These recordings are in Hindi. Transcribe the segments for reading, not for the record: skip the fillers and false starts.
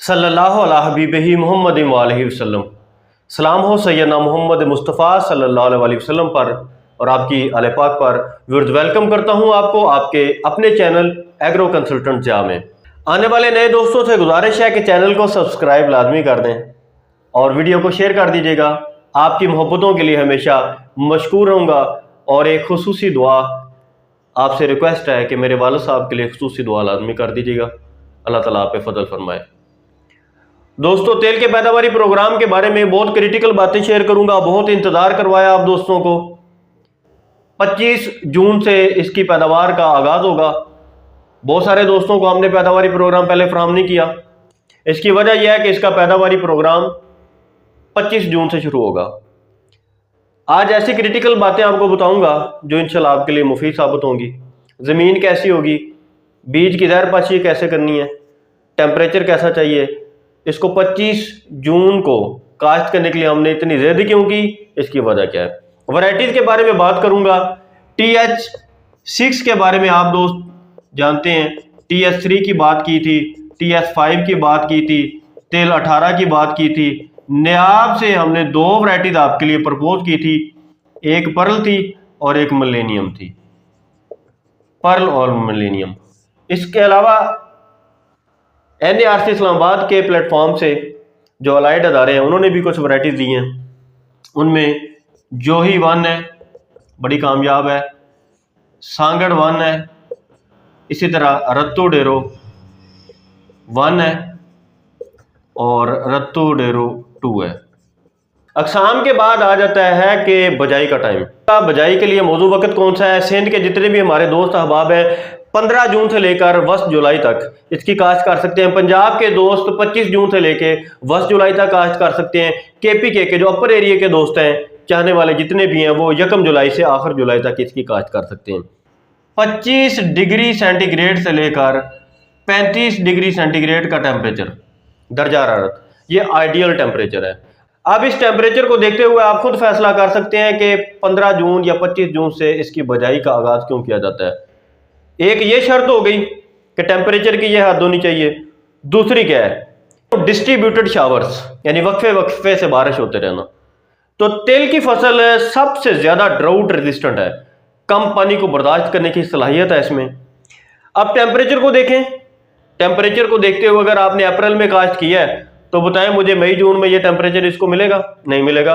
सल्लल्लाहु अला हबीबिही मुहम्मद वालैहि वसल्लम। सलाम हो सैयदना मोहम्मद मुस्तफ़ा सल्लल्लाहु अलैहि वसल्लम पर और आपकी आले पाक पर। व्यूअर्स, वेलकम करता हूं आपको आपके अपने चैनल एग्रो कंसल्टेंट जा में। आने वाले नए दोस्तों से गुजारिश है कि चैनल को सब्सक्राइब लाजमी कर दें और वीडियो को शेयर कर दीजिएगा। आपकी मोहब्बतों के लिए हमेशा मशकूर रहूँगा। और एक खुसूसी दुआ आपसे रिक्वेस्ट है कि मेरे वालिद साहब के लिए खुसूसी दुआ लाजमी कर दीजिएगा। अल्लाह ताला आप पे फजल फरमाए। दोस्तों, तेल के पैदावारी प्रोग्राम के बारे में बहुत क्रिटिकल बातें शेयर करूंगा। बहुत इंतजार करवाया आप दोस्तों को। 25 जून से इसकी पैदावार का आगाज होगा। बहुत सारे दोस्तों को हमने पैदावारी प्रोग्राम पहले फराहम नहीं किया। इसकी वजह यह है कि इसका पैदावारी प्रोग्राम 25 जून से शुरू होगा। आज ऐसी क्रिटिकल बातें आपको बताऊंगा जो इंशाल्लाह आपके लिए मुफीद साबित होंगी। ज़मीन कैसी होगी, बीज की ज़हरपाशी कैसे करनी है, टेम्परेचर कैसा चाहिए, इसको 25 जून को काश्त करने के लिए हमने इतनी ज़िद क्यों की, इसकी वजह क्या है। वैरायटीज़ के बारे में बात करूंगा। TH6 के बारे में आप दोस्त जानते हैं। TH3 की बात की थी, TH5 की बात की थी, तेल 18 की बात की थी। नायाब से हमने 2 वैरायटीज आपके लिए प्रपोज की थी। एक पर्ल थी और एक मिलेनियम थी। पर्ल और मिलेनियम। इसके अलावा NARC इस्लामाबाद के प्लेटफॉर्म से जो अलाइड अदारे हैं उन्होंने भी कुछ वैरायटीज दी हैं। उनमें जोही 1 है, बड़ी कामयाब है। सांगड़ 1 है। इसी तरह रत्तू डेरो 1 है और रत्तू डेरो 2 है। अकसाम के बाद आ जाता है कि बजाई का टाइम। बजाई के लिए मौजू वक्त कौन सा है। सिंध के जितने भी हमारे दोस्त अहबाब हैं 15 जून से लेकर 20 जुलाई तक इसकी काश्त कर सकते हैं। पंजाब के दोस्त 25 जून से लेकर 20 जुलाई तक काश्त कर सकते हैं। KPK के जो अपर एरिया के दोस्त हैं, चाहने वाले जितने भी हैं, वो 1 जुलाई से आखिर जुलाई तक इसकी काश्त कर सकते हैं। 25 डिग्री सेंटीग्रेड से लेकर 35 डिग्री सेंटीग्रेड का टेम्परेचर दर्जा हरारत, ये आइडियल टेम्परेचर है। अब इस टेम्परेचर को देखते हुए आप खुद फैसला कर सकते हैं कि 15 जून या 25 जून से इसकी बजाई का आगाज क्यों किया जाता है। एक ये शर्त हो गई कि टेम्परेचर की यह हद होनी चाहिए। दूसरी क्या है, तो डिस्ट्रीब्यूटेड शावर्स, यानी वक्फे वक्फे से बारिश होते रहना। तो तेल की फसल सबसे ज्यादा ड्राउट रेजिस्टेंट है, कम पानी को बर्दाश्त करने की सलाहियत है इसमें। अब टेम्परेचर को देखें। टेम्परेचर को देखते हुए अगर आपने अप्रैल में काश्त किया है तो बताएं मुझे मई जून में ये टेम्परेचर इसको मिलेगा? नहीं मिलेगा।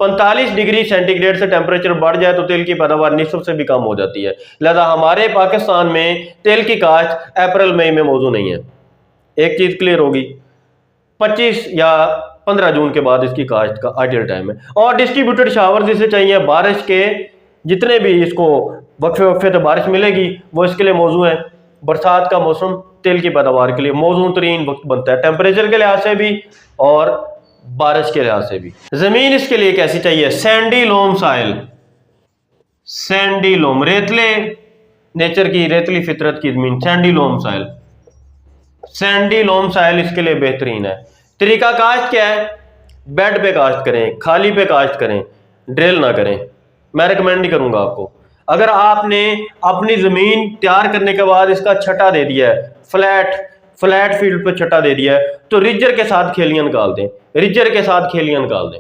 45 डिग्री सेंटीग्रेड से टेम्परेचर बढ़ जाए तो तेल की पैदावार निस्फ से भी कम हो जाती है। लिहाजा हमारे पाकिस्तान में तेल की काश्त अप्रैल मई में मौजूद नहीं है। एक चीज क्लियर होगी, 25 या 15 जून के बाद इसकी काश्त का आइडियल टाइम है। और डिस्ट्रीब्यूटेड शावर जिसे चाहिए, बारिश के जितने भी इसको वक्फे वक्फे तो बारिश मिलेगी, वो इसके लिए मौजूद है। बरसात का मौसम तेल की पैदावार के लिए मौजूद तरीन वक्त बनता है, टेम्परेचर के लिहाज से भी और बारिश के लिहाज से भी। जमीन इसके लिए कैसी चाहिए? सैंडी लोम साइल, सैंडी लोम, रेतले नेचर की, रेतली फितरत की जमीन, सैंडी लोम साइल। सैंडी लोम साइल इसके लिए बेहतरीन है। तरीका काश्त क्या है? बेड पे काश्त करें, खाली पे काश्त करें, ड्रिल ना करें। मैं रिकमेंड नहीं करूंगा आपको। अगर आपने अपनी जमीन तैयार करने के बाद इसका छटा दे दिया है, फ्लैट फील्ड पे छटा दे दिया है, तो रिजर के साथ खेलियां निकाल दें। रिजर के साथ खेलियां निकाल दें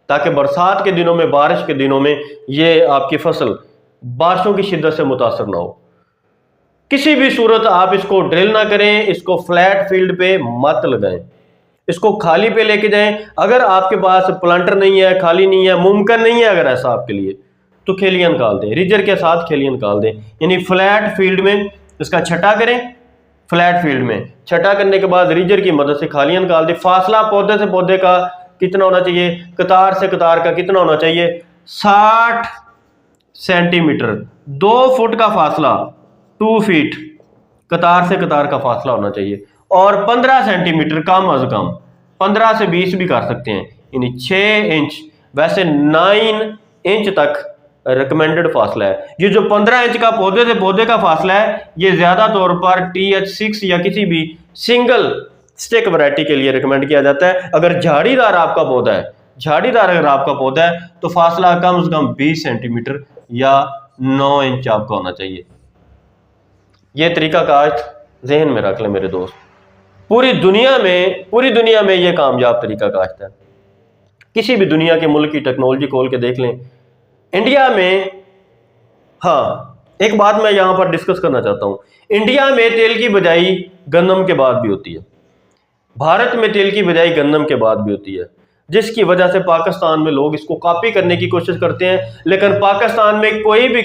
ताकि बरसात के दिनों में, बारिश के दिनों में ये आपकी फसल बारिशों की शिद्दत से मुतासर ना हो। किसी भी सूरत आप इसको ड्रिल ना करें, इसको फ्लैट फील्ड पे मत लगाएं, इसको खाली पे लेके जाएं। अगर आपके पास प्लांटर नहीं है, खाली नहीं है, मुमकिन नहीं है अगर ऐसा आपके लिए, तो खेलियां निकाल दें, रिजर के साथ खेलियां निकाल दें। यानी फ्लैट फील्ड में इसका छटा करें। फ्लैट फील्ड में छटा करने के बाद रिजर की मदद से खालियां निकाल दें। फासला पौधे से पौधे का कितना होना चाहिए, कतार से कतार का कितना होना चाहिए? 60 सेंटीमीटर, 2 फुट का फासला, 2 फीट कतार से कतार का फासला होना चाहिए। और 15 सेंटीमीटर कम अज कम, 15 से 20 भी कर सकते हैं, यानी 6 इंच, वैसे 9 इंच तक रिकमेंडेड फासला है। ये जो 15 इंच का पौधे से पौधे का फासला है, ये ज्यादा तौर पर TH6 या किसी भी सिंगल स्टिक वैरायटी के लिए रिकमेंड किया जाता है। अगर झाड़ीदार आपका पौधा है, झाड़ीदार अगर आपका पौधा है, तो फासला कम से कम 20 सेंटीमीटर या 9 इंच आपका होना चाहिए। यह तरीका काश्त जहन में रख लें मेरे दोस्त। पूरी दुनिया में ये कामयाब तरीका काश्त है। किसी भी दुनिया के मुल्क की टेक्नोलॉजी खोल के देख लें। इंडिया में, हाँ, एक बात मैं यहाँ पर डिस्कस करना चाहता हूँ। इंडिया में तेल की बजाई गंदम के बाद भी होती है, भारत में तेल की बजाई गंदम के बाद भी होती है, जिसकी वजह से पाकिस्तान में लोग इसको कॉपी करने की कोशिश करते हैं। लेकिन पाकिस्तान में कोई भी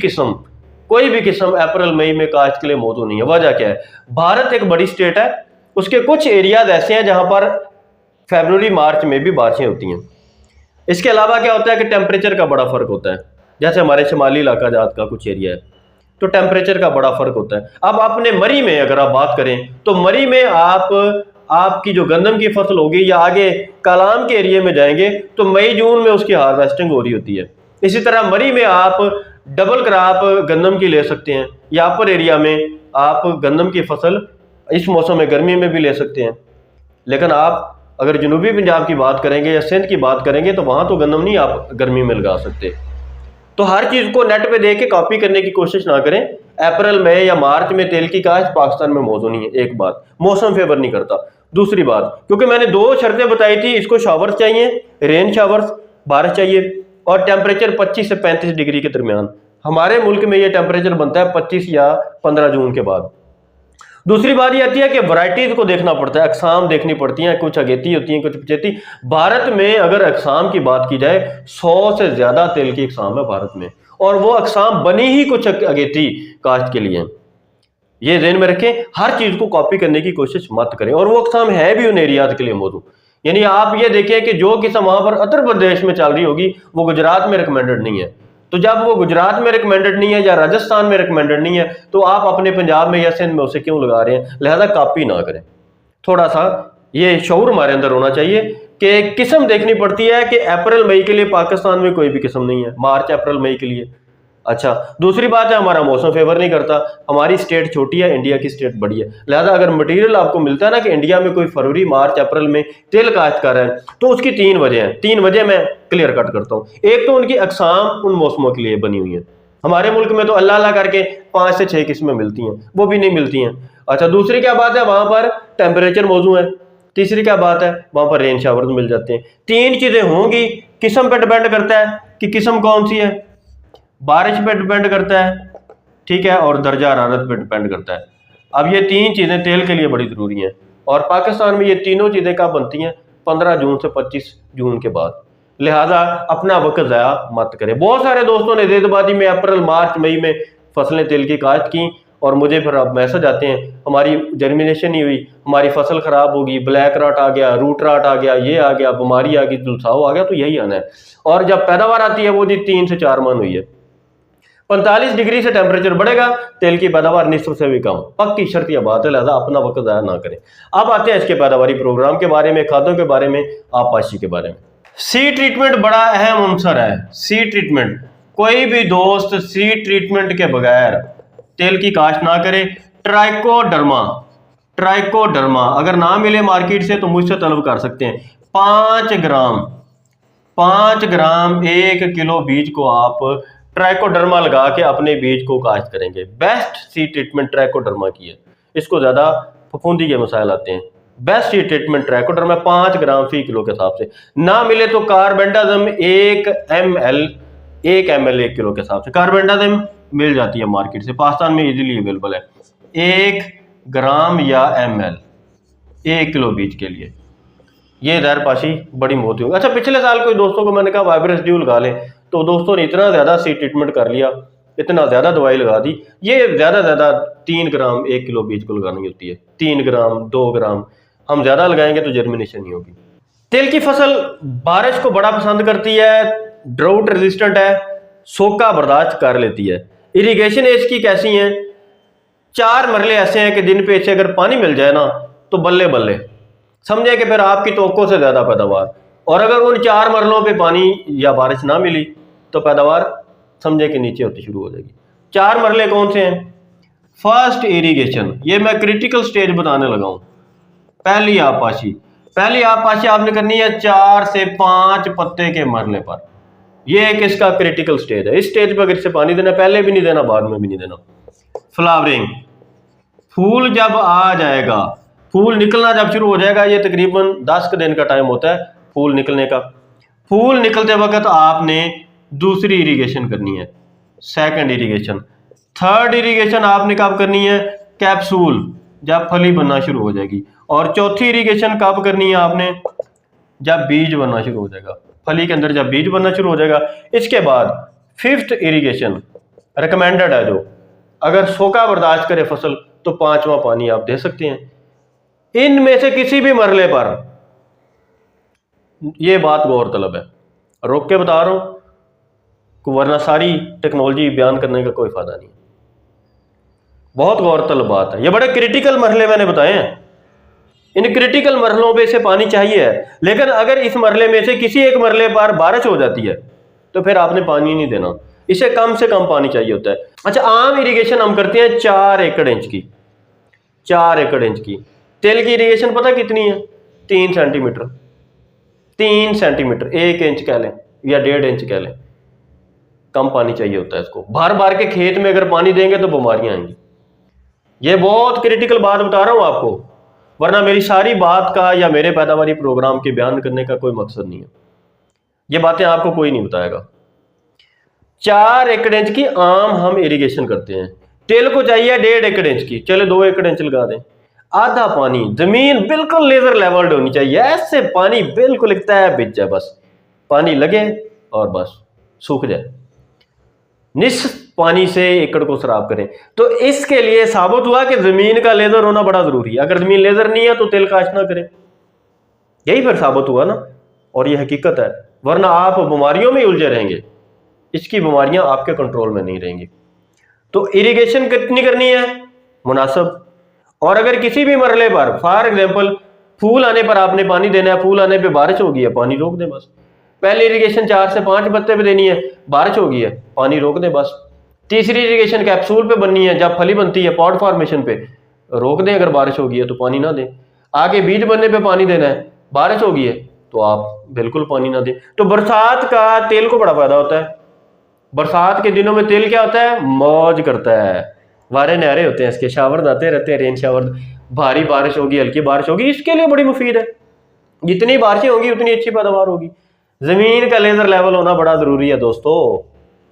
किस्म अप्रैल मई में काश्त के लिए मौजूद नहीं है। वजह क्या है? भारत एक बड़ी स्टेट है, उसके कुछ एरियाज ऐसे हैं जहां पर फरवरी मार्च में भी बारिशें होती हैं। इसके अलावा क्या होता है कि टेम्परेचर का बड़ा फर्क होता है। जैसे हमारे शुमाली इलाका जात का कुछ एरिया है तो टेम्परेचर का बड़ा फर्क होता है। अब अपने मरी में अगर आप बात करें तो मरी में आपकी जो गंदम की फसल होगी, या आगे कालाम के एरिया में जाएंगे तो मई जून में उसकी हार्वेस्टिंग हो रही होती है। इसी तरह मरी में आप डबल क्रॉप गंदम की ले सकते हैं, या अपर एरिया में आप गंदम की फसल इस मौसम में गर्मी में भी ले सकते हैं। लेकिन आप अगर जनूबी पंजाब की बात करेंगे या सिंध की बात करेंगे तो वहां तो गंदम नहीं आप गर्मी में लगा सकते। तो हर चीज को नेट पे देख के कॉपी करने की कोशिश ना करें। अप्रैल मई या मार्च में तेल की काश्त पाकिस्तान में मौजूद नहीं है। एक बात, मौसम फेवर नहीं करता। दूसरी बात, क्योंकि मैंने 2 शर्तें बताई थी, इसको शावर्स चाहिए, रेन शावर्स, बारिश चाहिए, और टेम्परेचर 25 से 35 डिग्री के दरमियान। हमारे मुल्क में ये टेम्परेचर बनता है 25 या 15 जून के बाद। दूसरी बात ये आती है कि वैरायटीज को देखना पड़ता है, अकसाम देखनी पड़ती हैं, कुछ अगेती होती हैं, कुछ पिछेती। भारत में अगर अकसाम की बात की जाए 100 से ज्यादा तेल की अकसाम है भारत में, और वो अकसाम बनी ही कुछ अगेती काश्त के लिए। ये ध्यान में रखें, हर चीज को कॉपी करने की कोशिश मत करें, और वो अकसाम है भी उन एरियाज के लिए मौजूद। यानी आप ये देखें कि जो किस्म वहां पर उत्तर प्रदेश में चल रही होगी वो गुजरात में रिकमेंडेड नहीं है। तो जब वो गुजरात में रिकमेंडेड नहीं है या राजस्थान में रिकमेंडेड नहीं है तो आप अपने पंजाब में या सिंध में उसे क्यों लगा रहे हैं? लिहाजा कॉपी ना करें। थोड़ा सा ये शऊर हमारे अंदर होना चाहिए कि किस्म देखनी पड़ती है कि अप्रैल मई के लिए पाकिस्तान में कोई भी किस्म नहीं है, मार्च अप्रैल मई के लिए। अच्छा, दूसरी बात है हमारा मौसम फेवर नहीं करता। हमारी स्टेट छोटी है, इंडिया की स्टेट बड़ी है। लिहाजा अगर मटेरियल आपको मिलता है ना कि इंडिया में कोई फरवरी मार्च अप्रैल में तेल काश्त कर रहा है तो उसकी 3 वजह हैं। 3 वजह मैं क्लियर कट करता हूँ। एक तो उनकी अकसाम उन मौसमों के लिए बनी हुई है। हमारे मुल्क में तो अल्लाह अल्लाह करके 5 से 6 किस्में मिलती हैं, वो भी नहीं मिलती हैं। अच्छा, दूसरी क्या बात है, वहां पर टेम्परेचर मौजूद है। तीसरी क्या बात है, वहां पर रेन शावर्स मिल जाते हैं। 3 चीजें होंगी। किस्म पे डिपेंड करता है कि किस्म कौन सी है, बारिश पे डिपेंड करता है, ठीक है, और दर्जा हरारत पे डिपेंड करता है। अब ये 3 चीजें तेल के लिए बड़ी जरूरी हैं, और पाकिस्तान में ये तीनों चीजें कब बनती हैं? 15 जून से 25 जून के बाद। लिहाजा अपना वक्त ज़ाया मत करें। बहुत सारे दोस्तों ने जल्दबाजी में अप्रैल मार्च मई में फसलें तेल की काश्त की, और मुझे फिर अब मैसेज आते हैं हमारी जर्मिनेशन नहीं हुई, हमारी फसल खराब होगी, ब्लैक राट आ गया, रूट राट आ गया, ये आ गया, बीमारी आ गई, झुलसाव आ गया। तो यही आना है। और जब पैदावार आती है वो जी 3 से 4 मन हुई है। 45 डिग्री से टेम्परेचर बढ़ेगा, तेल की पैदावार निस्फ से भी कम, पक्की शर्त यह बात है। लिहाजा अपना वक्त ज़ाया ना करें। अब आते हैं इसके पैदावारी प्रोग्राम के बारे में, खादों के बारे में, आबपाशी के बारे में। सीड ट्रीटमेंट बड़ा अहम अंसर है। सीड ट्रीटमेंट, कोई भी दोस्त सीड ट्रीटमेंट के बगैर तेल की काश्त ना करे। ट्राइकोडर्मा अगर ना मिले मार्केट से तो मुझसे तलब कर सकते हैं। 5 ग्राम 1 किलो बीज को आप ट्राइकोडर्मा लगा के अपने बीज को काश्त करेंगे। बेस्ट सीड ट्रीटमेंट ट्राइकोडर्मा की है। इसको ज्यादा फफूंदी के मसाइल आते हैं। बेस्ट सीड ट्रीटमेंट ट्राइकोडर्मा 5 ग्राम फी किलो के हिसाब से। ना मिले तो कार्बेंडाजिम 1 ml 1 किलो के हिसाब से। कार्बेंडाजिम मिल जाती है मार्केट से, पाकिस्तान में इजीली अवेलेबल है। 1 ग्राम या ml 1 किलो बीज के लिए। ये ज़हरपाशी बड़ी मोटी होगी। अच्छा, पिछले साल कोई दोस्तों को मैंने कहा वाइब्रेस ड्यू लगा लें, तो दोस्तों ने इतना ज़्यादा सीड ट्रीटमेंट कर लिया, इतना ज़्यादा दवाई लगा दी। ये ज़्यादा 3 ग्राम 1 किलो बीज को लगानी होती है। 3 ग्राम 2 ग्राम हम ज़्यादा लगाएंगे तो जर्मिनेशन नहीं होगी। तेल की फसल बारिश को बड़ा पसंद करती है, ड्राउट रेजिस्टेंट है, सोखा बर्दाश्त कर लेती है। इरिगेशन इसकी कैसी है? 4 मरले ऐसे हैं कि जिन पे से अगर पानी मिल जाए ना तो बल्ले बल्ले, समझे कि फिर आपकी तोक़ों से ज़्यादा पैदावार। और अगर उन 4 मरलों पे पानी या बारिश ना मिली तो पैदावार समझे कि नीचे होती शुरू हो जाएगी। 4 मरले कौन से हैं? फर्स्ट इरिगेशन, ये मैं क्रिटिकल स्टेज बताने लगा हूँ। पहली आबपाशी आपने करनी है 4 से 5 पत्ते के मरले पर। यह एक इसका क्रिटिकल स्टेज है। इस स्टेज पर अगर इसे पानी देना, पहले भी नहीं देना, बाद में भी नहीं देना। फ्लावरिंग, फूल जब आ जाएगा, फूल निकलना जब शुरू हो जाएगा, ये तकरीबन 10 दिन का टाइम होता है फूल निकलने का। फूल निकलते वक्त आपने दूसरी इरिगेशन करनी है, सेकंड इरिगेशन। थर्ड इरिगेशन आपने कब करनी है? कैप्सूल, जब फली बनना शुरू हो जाएगी। और चौथी इरिगेशन कब करनी है आपने? जब बीज बनना शुरू हो जाएगा, फली के अंदर जब बीज बनना शुरू हो जाएगा। इसके बाद फिफ्थ इरिगेशन रिकमेंडेड है, जो अगर सूखा बर्दाश्त करे फसल तो 5वां पानी आप दे सकते हैं। इनमें से किसी भी मरले पर, ये बात गौरतलब है, रोक के बता रहा हूं, वरना सारी टेक्नोलॉजी बयान करने का कोई फायदा नहीं। बहुत गौरतलब बात है, ये बड़े क्रिटिकल मरहले मैंने बताए हैं। इन क्रिटिकल मरहलों पे से पानी चाहिए है, लेकिन अगर इस मरहले में से किसी एक मरहले पर बारिश हो जाती है तो फिर आपने पानी नहीं देना, इसे कम से कम पानी चाहिए होता है। अच्छा, आम इरिगेशन हम करते हैं 4 एकड़ इंच की। 4 एकड़ इंच की तेल की इरिगेशन पता कितनी है? 3 सेंटीमीटर। 3 सेंटीमीटर, 1 इंच कह लें या 1.5 इंच कह लें, कम पानी चाहिए होता है इसको। भर भर के खेत में अगर पानी देंगे तो बीमारियां आएंगी। ये बहुत क्रिटिकल बात बता रहा हूं आपको, वरना मेरी सारी बात का या मेरे पैदावारी प्रोग्राम के बयान करने का कोई मकसद नहीं है। ये बातें आपको कोई नहीं बताएगा। 4 एकड़ इंच की आम हम इरिगेशन करते हैं। तेल को चाहिए 1.5 एकड़ इंच की, चले 2 एकड़ इंच लगा दें। आधा पानी, जमीन बिल्कुल लेजर लेवल्ड होनी चाहिए, ऐसे पानी बिल्कुल लिखता है बिच जाए, बस पानी लगे और बस सूख जाए। निस्फ पानी से एकड़ को सराब करें। तो इसके लिए साबित हुआ कि जमीन का लेजर होना बड़ा जरूरी है। अगर जमीन लेजर नहीं है तो तेल काश ना करें, यही फिर साबित हुआ ना, और ये हकीकत है। वरना आप बीमारियों में उलझे रहेंगे, इसकी बीमारियां आपके कंट्रोल में नहीं रहेंगी। तो इरिगेशन कितनी करनी है? मुनासिब। और अगर किसी भी मरहले पर, फॉर एग्जाम्पल फूल आने पर आपने पानी देना है, फूल आने पर बारिश हो गई है, पानी रोक दें बस। पहली इरिगेशन 4 से 5 पत्ते पे देनी है, बारिश हो गई है, पानी रोक दें बस। तीसरी इरिगेशन कैप्सूल पे बननी है, जब फली बनती है पॉड फॉर्मेशन पे, रोक दें। अगर बारिश हो गई है तो पानी ना दें। आगे बीज बनने पे पानी देना है, बारिश हो गई है तो आप बिल्कुल पानी ना दें। तो बरसात का तेल को बड़ा फायदा होता है। बरसात के दिनों में तेल क्या होता है? मौज करता है, वारे नहरे होते हैं इसके, शावर आते रहते हैं, रेन शावर। भारी बारिश होगी, हल्की बारिश होगी, इसके लिए बड़ी मुफीद है। जितनी बारिशें होंगी उतनी अच्छी पैदावार होगी। जमीन का लेजर लेवल होना बड़ा जरूरी है दोस्तों,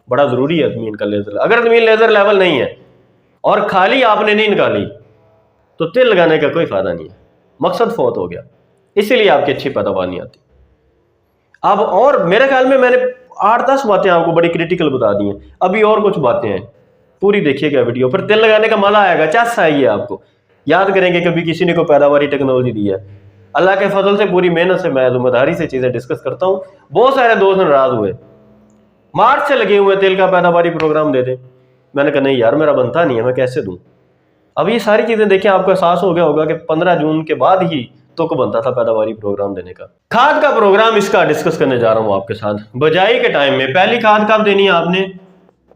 बड़ा जरूरी है जमीन का लेजर। अगर जमीन लेजर लेवल नहीं है और खाली आपने नहीं निकाली तो तेल लगाने का कोई फायदा नहीं है, मकसद फौत हो गया, इसीलिए आपकी अच्छी पैदावार नहीं आती। अब और मेरे ख्याल में मैंने 8-10 बातें आपको बड़ी क्रिटिकल बता दी हैं, अभी और कुछ बातें हैं, पूरी देखिएगा वीडियो। फिर तेल लगाने का मजा आएगा, चस आएगी आपको, याद करेंगे कभी किसी ने को पैदावारी टेक्नोलॉजी दी है। अल्लाह के फजल से, पूरी मेहनत से, मैं जिम्मेदारी से चीजें डिस्कस करता हूँ। बहुत सारे दोस्त नाराज हुए, मार्च से लगे हुए तेल का पैदावारी प्रोग्राम दे दें। मैंने कहा नहीं यार, मेरा बनता नहीं है, मैं कैसे दूं। अब ये सारी चीजें देखें, आपको एहसास हो गया होगा कि 15 जून के बाद ही तो को बनता था पैदावारी प्रोग्राम देने का। खाद का प्रोग्राम इसका डिस्कस करने जा रहा हूं आपके साथ। बजाई के टाइम में पहली खाद कब देनी है आपने?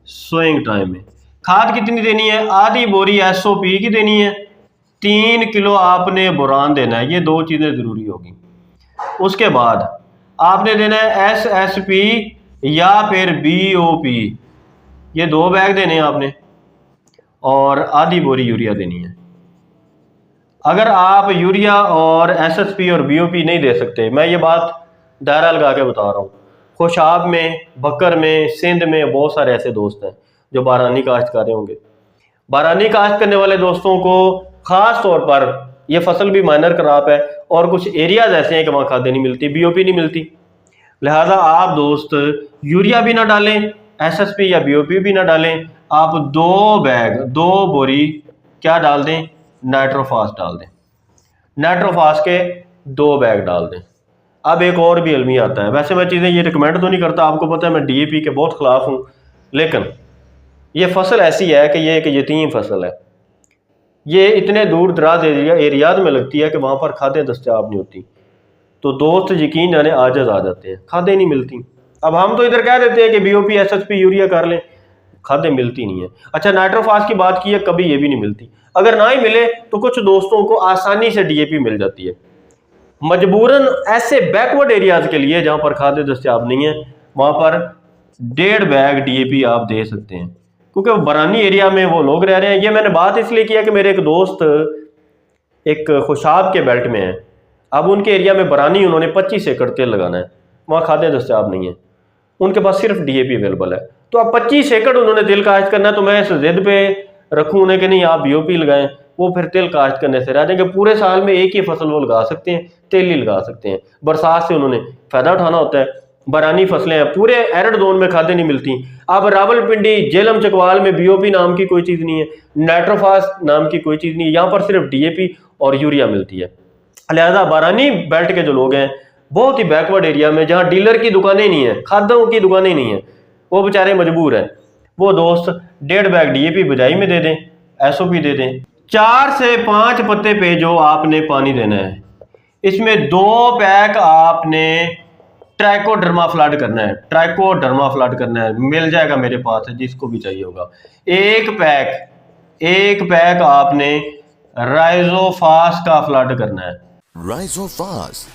सोइंग टाइम में। खाद कितनी देनी है? आधी बोरी SOP की देनी है, 3 किलो आपने बोरान देना है, ये 2 चीजें जरूरी होगी। उसके बाद आपने देना है SSP या फिर BOP, ये 2 बैग देने हैं आपने, और आधी बोरी यूरिया देनी है। अगर आप यूरिया और SSP और BOP नहीं दे सकते, मैं ये बात दायरा लगा के बता रहा हूँ, खुशाब में, बकर में, सिंध में बहुत सारे ऐसे दोस्त हैं जो बारानी काश्त कर रहे होंगे। बारानी काश्त करने वाले दोस्तों को खास तौर पर यह फसल भी माइनर क्रॉप है और कुछ एरियाज ऐसे हैं कि वहाँ खादें नहीं मिलती, BOP नहीं मिलती। लिहाजा आप दोस्त यूरिया भी ना डालें, SSP या BOP भी ना डालें, आप 2 बैग, 2 बोरी क्या डाल दें? नाइट्रोफास डाल दें। नाइट्रोफास के 2 बैग डाल दें। अब एक और भी अलमी आता है, वैसे मैं चीज़ें ये रिकमेंड तो नहीं करता, आपको पता है मैं DAP के बहुत खिलाफ हूँ, लेकिन ये फसल ऐसी है कि ये एक यतीम फसल है। ये इतने दूर दराज एरियाज में लगती है कि वहाँ पर खादें दस्तयाब नहीं होती, तो दोस्त यकीन जाने आजज आ जाते हैं, खादें नहीं मिलती। अब हम तो इधर कह देते हैं कि BOP SSP यूरिया कर लें, खादें मिलती नहीं है। अच्छा, नाइट्रोफास की बात की है, कभी ये भी नहीं मिलती। अगर ना ही मिले तो कुछ दोस्तों को आसानी से DAP मिल जाती है। मजबूरन ऐसे बैकवर्ड एरियाज के लिए जहाँ पर खादें दस्तयाब नहीं है, वहाँ पर 1.5 बैग DAP आप दे सकते हैं, क्योंकि बरानी एरिया में वो लोग रह रहे हैं। ये मैंने बात इसलिए किया कि मेरे एक दोस्त एक खुशाब के बेल्ट में है। अब उनके एरिया में बरानी उन्होंने 25 एकड़ तेल लगाना है, वहाँ खादें दस्तियाब नहीं है, उनके पास सिर्फ DAP अवेलेबल है। तो अब 25 एकड़ उन्होंने तेल काश्त करना है, तो मैं इस जिद पे रखूँ उन्हें कि नहीं आप BOP लगाएं, वो फिर तेल काश्त करने से रह जाएंगे। पूरे साल में एक ही फसल वो लगा सकते हैं, तेल ही लगा सकते हैं। बरसात से उन्होंने फ़ायदा उठाना होता है, बरानी फसलें हैं, पूरे एरिड जोन में खादें नहीं मिलती। अब रावलपिंडी, झेलम, चकवाल में BOP नाम की कोई चीज़ नहीं है, नाइट्रोफास नाम की कोई चीज़ नहीं है, यहाँ पर सिर्फ DAP और यूरिया मिलती है। लिहाजा बारानी बेल्ट के जो लोग हैं बहुत ही बैकवर्ड एरिया में, जहाँ डीलर की दुकानें नहीं है, खादों की दुकानें नहीं है, वो बेचारे मजबूर हैं। वो दोस्त 1.5 बैग DAP बिजाई में दे दें, SOP दे दें। 4 से 5 पत्ते पे जो आपने पानी देना है, इसमें 2 पैक आपने ट्राइकोडर्मा फ्लड करना है। ट्राइकोडर्मा फ्लड करना है, मिल जाएगा मेरे पास है, जिसको भी चाहिए होगा। एक पैक आपने राइजोफास का फ्लड करना है। राइजोफास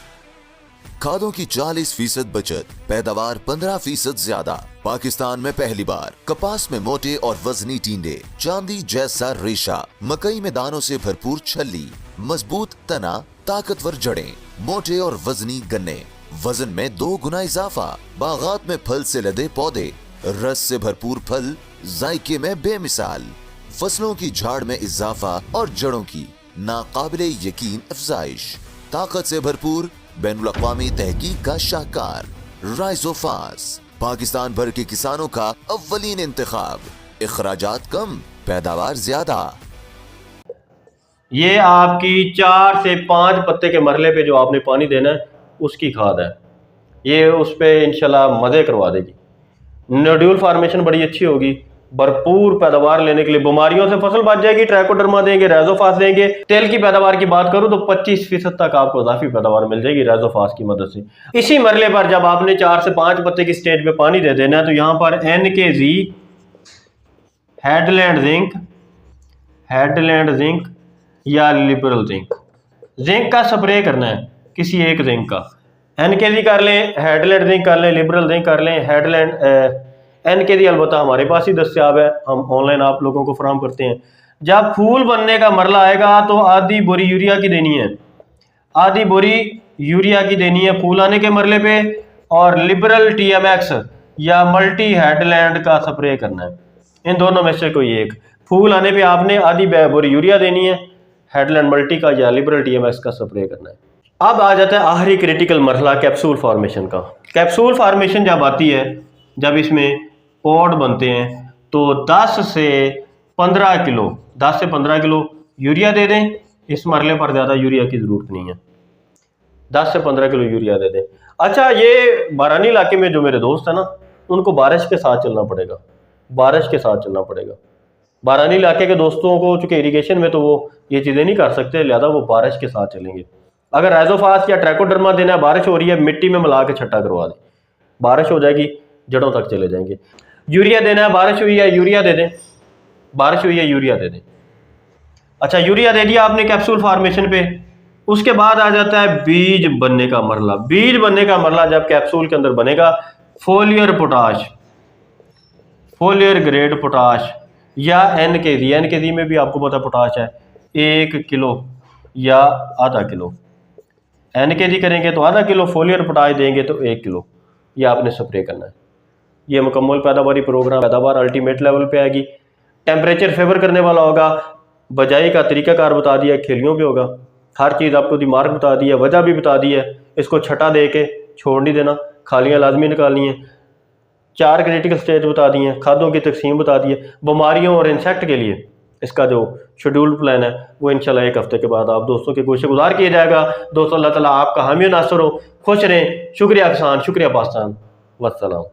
खादों की 40% बचत, पैदावार 15% ज्यादा। पाकिस्तान में पहली बार कपास में मोटे और वजनी टींडे, चांदी जैसा रेशा, मकई में दानों से भरपूर छल्ली, मजबूत तना, ताकतवर जड़ें, मोटे और वजनी गन्ने, वजन में 2 गुना इजाफा, बागात में फल से लदे पौधे, रस से भरपूर फल, जायके में बेमिसाल, फसलों की झाड़ में इजाफा और जड़ों की नाकाबिले यकीन अफजाइश, ताकत से भरपूर, बैनुल अक़वामी तहकीक का शाहकार। राइजोफास पाकिस्तान भर के किसानों का अव्वलीन इंतखाब, इखराजात कम, पैदावार ज्यादा। ये आपकी 4 से 5 पत्ते के मरले पे जो आपने पानी देना है उसकी खाद है, ये उस पर इंशाल्लाह मज़े करवा देगी। नोड्यूल फार्मेशन बड़ी अच्छी होगी, भरपूर पैदावार लेने के लिए, बीमारियों से फसल बच जाएगी। ट्राइकोडर्मा देंगे, राइजोफास देंगे। तेल की पैदावार की बात करूं तो 25% तक आपको इजाफी पैदावार मिल जाएगी राइजोफास की मदद से। इसी मरले पर जब आपने 4 से 5 पत्ते की स्टेज पे पानी दे देना है तो यहाँ पर NKZ, हेडलैंड जिंक या लिबरल जिंक का स्प्रे करना है, किसी एक जिंक का। NKZ कर लें, हेडलैंड जिंक कर लें, लिबरल जिंक कर लें। NKZ अलबत्ता हमारे पास ही दस्तियाब है, हम ऑनलाइन आप लोगों को फराहम करते हैं। जब फूल बनने का मरला आएगा तो आधी बोरी यूरिया की देनी है, आधी बोरी यूरिया की देनी है फूल आने के मरले पे, और लिबरल TMX या मल्टी हेडलैंड का स्प्रे करना है। इन दोनों में से कोई एक। फूल आने पे आपने आधी बोरी यूरिया देनी है, हेडलैंड मल्टी का या लिबरल TMX का स्प्रे करना है। अब आ जाता है आखिरी क्रिटिकल मरहला कैप्सूल फॉर्मेशन का। कैप्सूल फॉर्मेशन जब आती है, जब इसमें पॉड बनते हैं, तो 10 से 15 किलो यूरिया दे दें। इस मरले पर ज़्यादा यूरिया की ज़रूरत नहीं है, 10 से 15 किलो यूरिया दे दें। अच्छा, ये बारानी इलाके में जो मेरे दोस्त हैं ना, उनको बारिश के साथ चलना पड़ेगा, बारानी इलाके के दोस्तों को चूँकि इरीगेशन में तो वो ये चीज़ें नहीं कर सकते, लिहाजा वो बारिश के साथ चलेंगे। अगर राइजोफास या ट्राइकोडर्मा देना है, बारिश हो रही है, मिट्टी में मिला के छट्टा करवा दें, बारिश हो जाएगी, जड़ों तक चले जाएंगे। यूरिया देना है, बारिश हुई है यूरिया दे दें, अच्छा, यूरिया दे दिया आपने कैप्सूल फॉर्मेशन पे। उसके बाद आ जाता है बीज बनने का मरला। जब कैप्सूल के अंदर बनेगा, फोलियर ग्रेड पोटाश या NKZ में भी आपको पता पोटाश है, 1 किलो या आधा किलो। NKZ करेंगे तो आधा किलो, फोलियर पोटाश देंगे तो 1 किलो, ये आपने स्प्रे करना है। ये मुकम्मल पैदावारी प्रोग्राम, पैदावार अल्टीमेट लेवल पे आएगी। टेम्परेचर फेवर करने वाला होगा, बजाई का तरीकाकार बता दिया, खेलियों पे होगा, हर चीज़ आपको दिमाग बता दी है, वजह भी बता दी है। इसको छटा दे के छोड़ नहीं देना, खालियाँ लाजमी निकालनी है। 4 क्रिटिकल स्टेज बता दी हैं, खादों की तकसीम बता दी है। बीमारियों और इंसेक्ट के लिए इसका जो शेड्यूल्ड प्लान है वो इंशाल्लाह 1 हफ्ते के बाद आप दोस्तों के गोशे गुजार किया जाएगा। दोस्तों, अल्लाह ताला आपका हामी नासर हो, खुश रहें। शुक्रिया किसान, शुक्रिया पाकिस्तान, वस्सलाम।